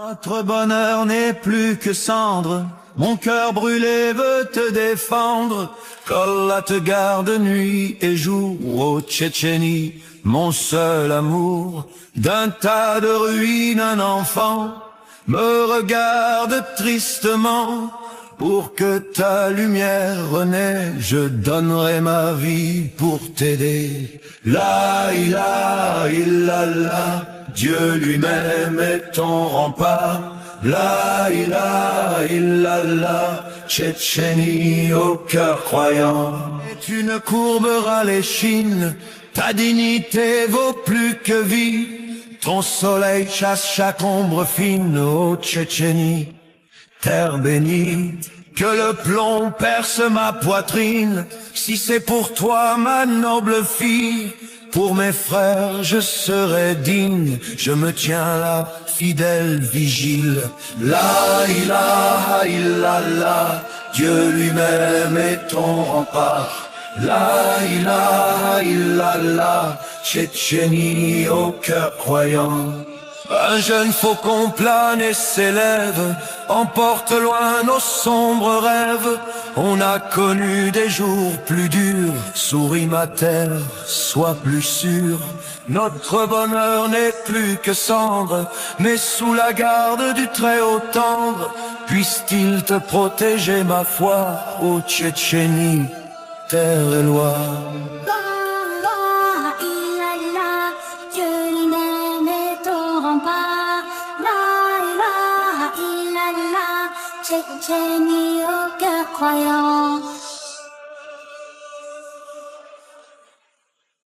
Notre bonheur n'est plus que cendre, mon cœur brûlé veut te défendre. Qu'Allah te garde nuit et jour, ô Tchétchénie, mon seul amour. D'un tas de ruines un enfant me regarde tristement. Pour que ta lumière renaisse, je donnerai ma vie pour t'aider. La ilaha illallah, Dieu lui-même est ton rempart. La ilaha illallah, Tchétchénie au cœur croyant. Et tu ne courberas l'échine, ta dignité vaut plus que vie. Ton soleil chasse chaque ombre fine, ô Tchétchénie. Terre bénie, que le plomb perce ma poitrine, si c'est pour toi ma noble fille. Pour mes frères je serai digne, je me tiens là, fidèle vigile. La ilaha illallah, Dieu lui-même est ton rempart. La ilaha illallah, Tchétchénie au cœur croyant. Un jeune faucon plane et s'élève, emporte loin nos sombres rêves. On a connu des jours plus durs, souris ma terre, sois plus sûr. Notre bonheur n'est plus que cendre, mais sous la garde du Très-Haut tendre. Puisse-t-il te protéger ma foi, ô Tchétchénie, terre et loi. Tchétchénie au cœur croyant.